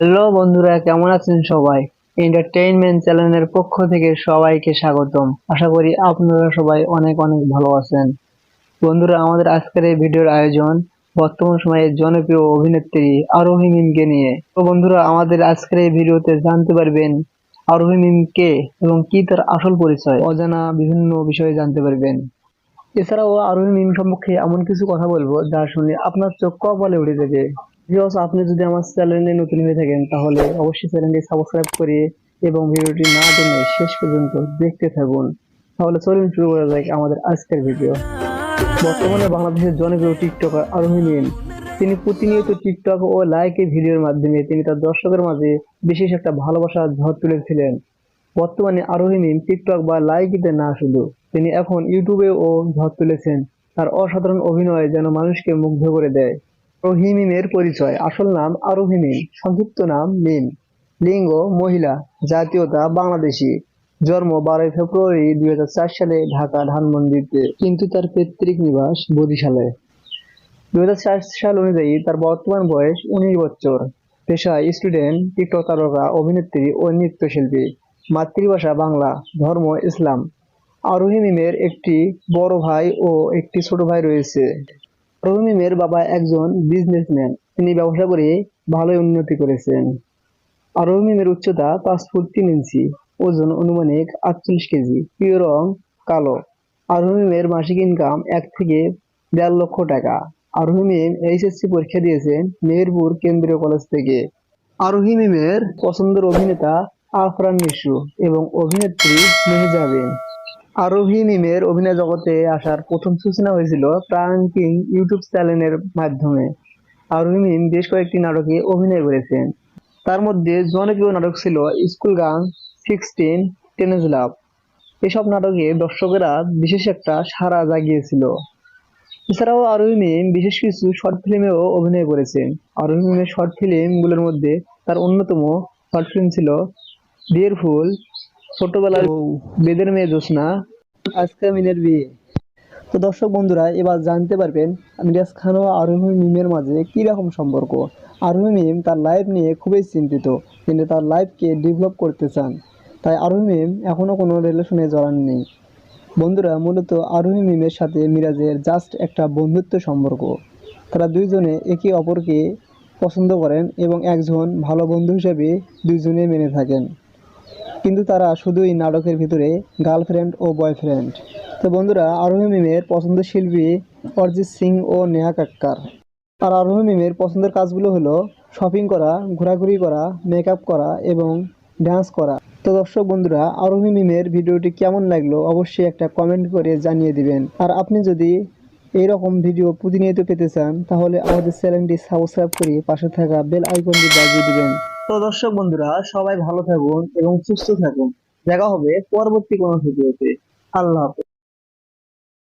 Hello বন্ধুরা, কেমন আছেন সবাই? এন্টারটেইনমেন্ট চ্যানেলের পক্ষ থেকে সবাইকে স্বাগতম। আশা করি আপনারা সবাই অনেক অনেক ভালো আছেন। বন্ধুরা, আমাদের আজকের এই ভিডিওর আয়োজন বর্তমান সময়ে জনপ্রিয় অভিনেত্রী আরোহী মিমকে নিয়ে। তো বন্ধুরা, আমাদের আজকের এই ভিডিওতে জানতে পারবেন আরোহী মিম কে এবং কি তার আসল পরিচয়, অজানা বিভিন্ন বিষয়ে জানতে পারবেন। এছাড়াও আরোহী মিম সম্পর্কে এমন কিছু কথা বলবো যা শুনে আপনার চোখ কপালে উঠে যাবে। ভিউয়ার্স, আপনি যদি আমার চ্যানেলে নতুন হয়ে থাকেন তাহলে অবশ্যই চ্যানেলটি সাবস্ক্রাইব করে এবং ভিডিওটি না টেনে শেষ পর্যন্ত দেখতে থাকুন। তাহলে চলুন শুরু করা যাক আমাদের আজকের ভিডিও। বর্তমানে বাংলাদেশের জনপ্রিয় টিকটকার আরোহী মিম, তিনি প্রতিনিয়ত টিকটক ও লাইকের ভিডিওর মাধ্যমে তিনি তার দর্শকের মাঝে বিশেষ একটা ভালোবাসার ঝড় তুলেছিলেন। বর্তমানে আরোহী মিম টিকটক বা লাইকিতে না শুধু, তিনি এখন ইউটিউবেও ঝড় তুলেছেন। তার অসাধারণ অভিনয় যেন মানুষকে মুগ্ধ করে দেয়। আরোহী মিমের পরিচয়: আসল নাম আরোহী মিম, সংক্ষিপ্ত নাম মিম। লিঙ্গ মহিলা, জাতীয়তা বাংলাদেশী। জন্ম 12 ফেব্রুয়ারি 2004 সালে ঢাকা ধানমন্ডিতে, কিন্তু তার পৈতৃক নিবাস বরিশালে। 2004 সাল অনুযায়ী তার বর্তমান বয়স 19 বছর। পেশায় স্টুডেন্ট, টিকটক তারকা, অভিনেত্রী ও নৃত্যশিল্পী। মাতৃভাষা বাংলা, ধর্ম ইসলাম। আরোহী মিমের একটি বড় ভাই ও একটি ছোট ভাই রয়েছে। আরোহী মিমের বাবা একজন বিজনেসম্যান, তিনি ব্যবসা করে ভালোই উন্নতি করেছেন। আরোহী মিমের উচ্চতা 5 ফুট 3 ইঞ্চি, ওজন আনুমানিক 48 কেজি, প্রিয় রং কালো। আরোহী মিমের মাসিক ইনকাম 1 থেকে 1.5 লক্ষ টাকা। আরোহী মিম এইচএসসি পরীক্ষা দিয়েছেন মেহেরপুর কেন্দ্রীয় কলেজ থেকে। আরোহী মিমের পছন্দের অভিনেতা আফরান নিশো এবং অভিনেত্রী মেহজাবিন। আরোহী মিমের অভিনয় জগতে আসার প্রথম সূচনা হয়েছিল প্রাণ কিং ইউটিউব চ্যানেলের মাধ্যমে। আরোহী মিম বেশ কয়েকটি নাটকে অভিনয় করেছেন। তার মধ্যে জনপ্রিয় নাটক ছিল স্কুল গান, 16, টেনেজ লাভ। এসব নাটকে দর্শকেরা বিশেষ একটা সাড়া জাগিয়েছিল। এছাড়াও আরোহী মিম বিশেষ কিছু শর্ট ফিল্মেও অভিনয় করেছেন। আরোহী মিমের শর্ট ফিল্মগুলোর মধ্যে তার অন্যতম শর্ট ফিল্ম ছিল বিয়ের ফুল, ছোটবেলার বউ, বেদের মেয়ে জ্যোৎস্না, আজকে মিনের বিয়ে। তো দর্শক বন্ধুরা, এবার জানতে পারবেন মিরাজ খান ও আরোহী মিমের মাঝে কি রকম সম্পর্ক। আরোহী মিম তার লাইফ নিয়ে খুবই চিন্তিত, তিনি তার লাইফকে ডেভেলপ করতে চান, তাই আরোহী মিম এখনো কোনো রিলেশনে জড়াননি। বন্ধুরা, মূলত আরোহী মিমের সাথে মিরাজের জাস্ট একটা বন্ধুত্ব সম্পর্ক। তারা দুইজনে একে অপরকে পছন্দ করেন এবং একজন ভালো বন্ধু হিসেবে দুইজনে মেনে থাকেন। কিন্তু তারা শুধুই নাটকের ভিতরে গার্লফ্রেন্ড ও বয়ফ্রেন্ড। তো বন্ধুরা, আরোহী মিমের পছন্দের শিল্পী অরিজিৎ সিং ও নেহা কাক্কার। আর আরোহী মিমের পছন্দের কাজগুলো হলো শপিং করা, ঘোরাঘুরি করা, মেকআপ করা এবং ডান্স করা। তো দর্শক বন্ধুরা, আরোহী মিমের ভিডিওটি কেমন লাগলো অবশ্যই একটা কমেন্ট করে জানিয়ে দিবেন। আর আপনি যদি এইরকম ভিডিও প্রতিনিয়ত পেতে চান তাহলে আমাদের চ্যানেলটি সাবস্ক্রাইব করে পাশে থাকা বেল আইকনটি বাজিয়ে দিবেন। তো দর্শক বন্ধুরা, সবাই ভালো থাকুন এবং সুস্থ থাকুন। দেখা হবে পরবর্তী কোনো ভিডিওতে। আল্লাহ হাফেজ।